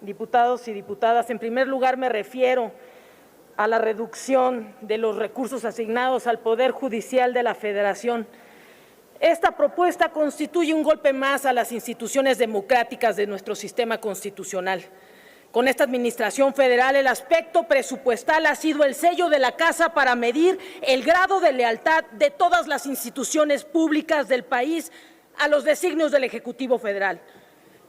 diputados y diputadas, en primer lugar me refiero a la reducción de los recursos asignados al Poder Judicial de la Federación. Esta propuesta constituye un golpe más a las instituciones democráticas de nuestro sistema constitucional. Con esta administración federal, el aspecto presupuestal ha sido el sello de la casa para medir el grado de lealtad de todas las instituciones públicas del país a los designios del Ejecutivo Federal.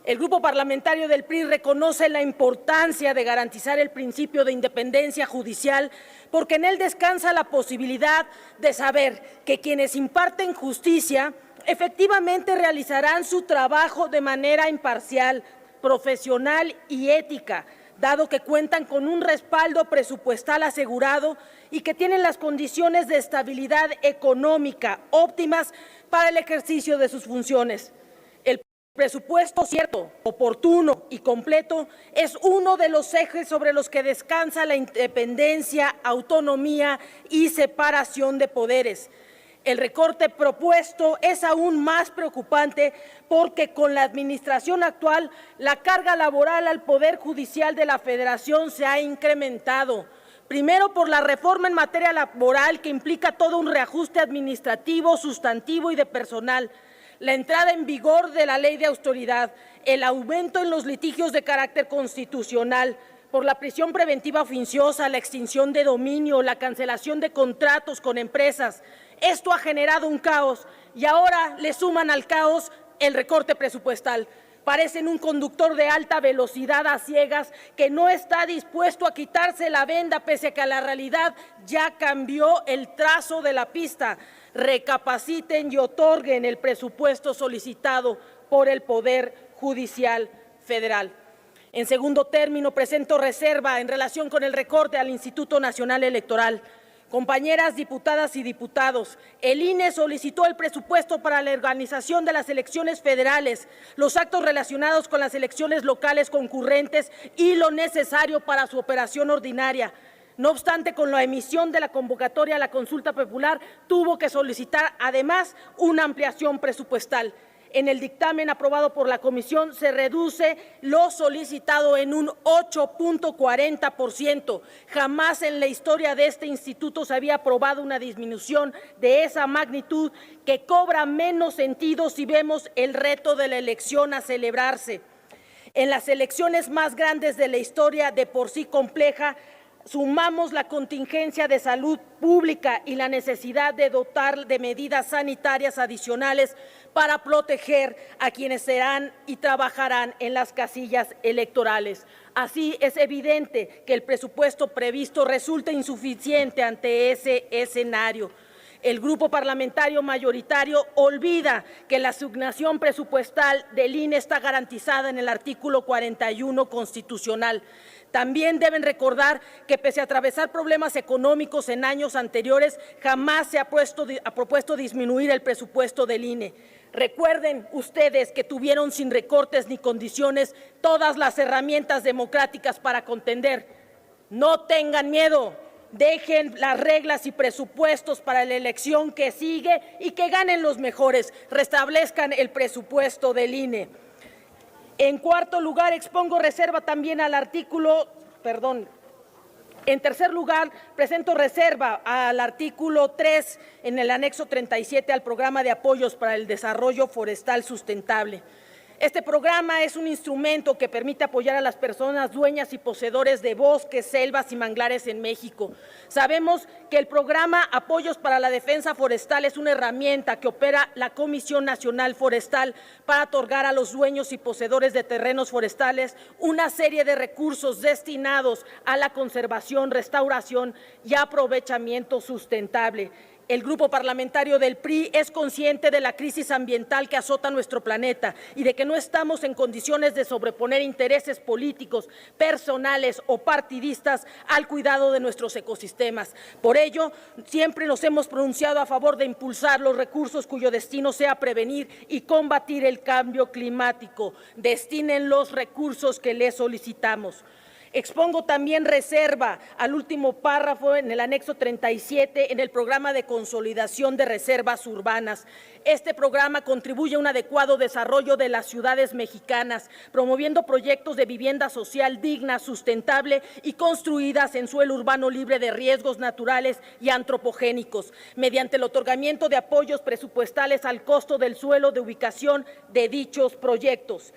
El Grupo Parlamentario del PRI reconoce la importancia de garantizar el principio de independencia judicial, porque en él descansa la posibilidad de saber que quienes imparten justicia efectivamente realizarán su trabajo de manera imparcial, profesional y ética, dado que cuentan con un respaldo presupuestal asegurado y que tienen las condiciones de estabilidad económica óptimas para el ejercicio de sus funciones. El presupuesto cierto, oportuno y completo es uno de los ejes sobre los que descansa la independencia, autonomía y separación de poderes. El recorte propuesto es aún más preocupante porque con la administración actual la carga laboral al Poder Judicial de la Federación se ha incrementado. Primero, por la reforma en materia laboral que implica todo un reajuste administrativo, sustantivo y de personal, la entrada en vigor de la ley de austeridad, el aumento en los litigios de carácter constitucional, por la prisión preventiva oficiosa, la extinción de dominio, la cancelación de contratos con empresas. Esto ha generado un caos y ahora le suman al caos el recorte presupuestal. Parecen un conductor de alta velocidad a ciegas que no está dispuesto a quitarse la venda pese a que la realidad ya cambió el trazo de la pista. Recapaciten y otorguen el presupuesto solicitado por el Poder Judicial Federal. En segundo término, presento reserva en relación con el recorte al Instituto Nacional Electoral. Compañeras diputadas y diputados, el INE solicitó el presupuesto para la organización de las elecciones federales, los actos relacionados con las elecciones locales concurrentes y lo necesario para su operación ordinaria. No obstante, con la emisión de la convocatoria a la consulta popular, tuvo que solicitar además una ampliación presupuestal. En el dictamen aprobado por la Comisión se reduce lo solicitado en un 8.40%. Jamás en la historia de este instituto se había aprobado una disminución de esa magnitud que cobra menos sentido si vemos el reto de la elección a celebrarse. En las elecciones más grandes de la historia, de por sí compleja, sumamos la contingencia de salud pública y la necesidad de dotar de medidas sanitarias adicionales para proteger a quienes serán y trabajarán en las casillas electorales. Así es evidente que el presupuesto previsto resulta insuficiente ante ese escenario. El Grupo Parlamentario mayoritario olvida que la asignación presupuestal del INE está garantizada en el artículo 41 constitucional. También deben recordar que, pese a atravesar problemas económicos en años anteriores, jamás se ha propuesto disminuir el presupuesto del INE. Recuerden ustedes que tuvieron sin recortes ni condiciones todas las herramientas democráticas para contender. No tengan miedo. Dejen las reglas y presupuestos para la elección que sigue y que ganen los mejores. Restablezcan el presupuesto del INE. En cuarto lugar, expongo reserva también al En tercer lugar, presento reserva al artículo 3 en el anexo 37 al Programa de Apoyos para el Desarrollo Forestal Sustentable. Este programa es un instrumento que permite apoyar a las personas dueñas y poseedores de bosques, selvas y manglares en México. Sabemos que el programa Apoyos para la Defensa Forestal es una herramienta que opera la Comisión Nacional Forestal para otorgar a los dueños y poseedores de terrenos forestales una serie de recursos destinados a la conservación, restauración y aprovechamiento sustentable. El Grupo Parlamentario del PRI es consciente de la crisis ambiental que azota nuestro planeta y de que no estamos en condiciones de sobreponer intereses políticos, personales o partidistas al cuidado de nuestros ecosistemas. Por ello, siempre nos hemos pronunciado a favor de impulsar los recursos cuyo destino sea prevenir y combatir el cambio climático. Destinen los recursos que les solicitamos. Expongo también reserva al último párrafo en el anexo 37 en el programa de consolidación de reservas urbanas. Este programa contribuye a un adecuado desarrollo de las ciudades mexicanas, promoviendo proyectos de vivienda social digna, sustentable y construidas en suelo urbano libre de riesgos naturales y antropogénicos, mediante el otorgamiento de apoyos presupuestales al costo del suelo de ubicación de dichos proyectos.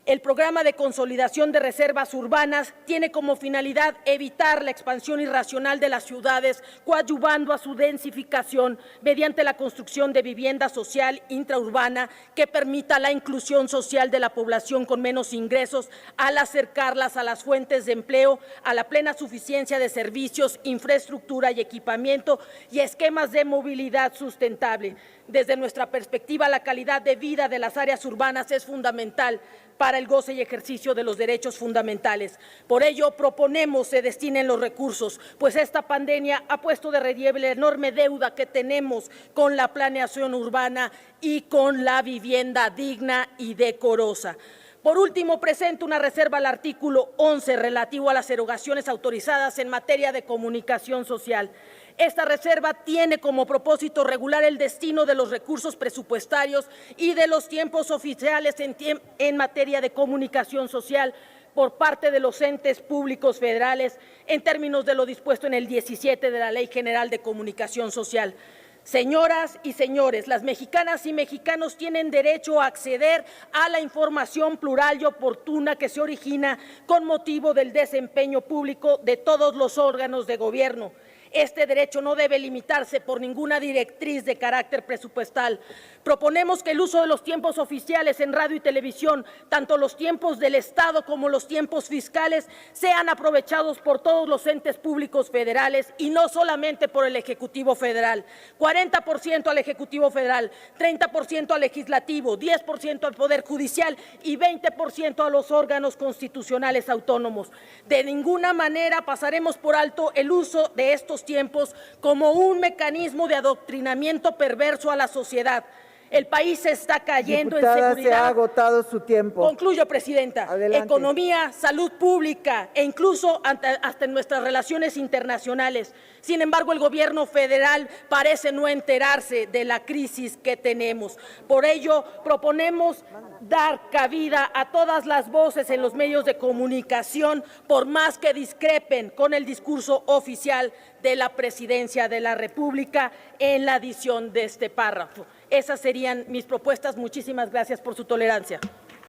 El programa de consolidación de reservas urbanas tiene como finalidad evitar la expansión irracional de las ciudades, coadyuvando a su densificación mediante la construcción de vivienda social intraurbana que permita la inclusión social de la población con menos ingresos al acercarlas a las fuentes de empleo, a la plena suficiencia de servicios, infraestructura y equipamiento y esquemas de movilidad sustentable. Desde nuestra perspectiva, la calidad de vida de las áreas urbanas es fundamental para el goce y ejercicio de los derechos fundamentales. Por ello, proponemos se destinen los recursos, pues esta pandemia ha puesto de relieve la enorme deuda que tenemos con la planeación urbana y con la vivienda digna y decorosa. Por último, presento una reserva al artículo 11 relativo a las erogaciones autorizadas en materia de comunicación social. Esta reserva tiene como propósito regular el destino de los recursos presupuestarios y de los tiempos oficiales en materia de comunicación social por parte de los entes públicos federales en términos de lo dispuesto en el 17 de la Ley General de Comunicación Social. Señoras y señores, las mexicanas y mexicanos tienen derecho a acceder a la información plural y oportuna que se origina con motivo del desempeño público de todos los órganos de gobierno. Este derecho no debe limitarse por ninguna directriz de carácter presupuestal. Proponemos que el uso de los tiempos oficiales en radio y televisión, tanto los tiempos del Estado como los tiempos fiscales, sean aprovechados por todos los entes públicos federales y no solamente por el Ejecutivo Federal. 40% al Ejecutivo Federal, 30% al Legislativo, 10% al Poder Judicial y 20% a los órganos constitucionales autónomos. De ninguna manera pasaremos por alto el uso de estos tiempos como un mecanismo de adoctrinamiento perverso a la sociedad. El país se está cayendo en seguridad. Se ha agotado su tiempo. Concluyo, presidenta. Adelante. Economía, salud pública e incluso hasta en nuestras relaciones internacionales. Sin embargo, el gobierno federal parece no enterarse de la crisis que tenemos. Por ello, proponemos dar cabida a todas las voces en los medios de comunicación, por más que discrepen con el discurso oficial de la Presidencia de la República en la adición de este párrafo. Esas serían mis propuestas. Muchísimas gracias por su tolerancia.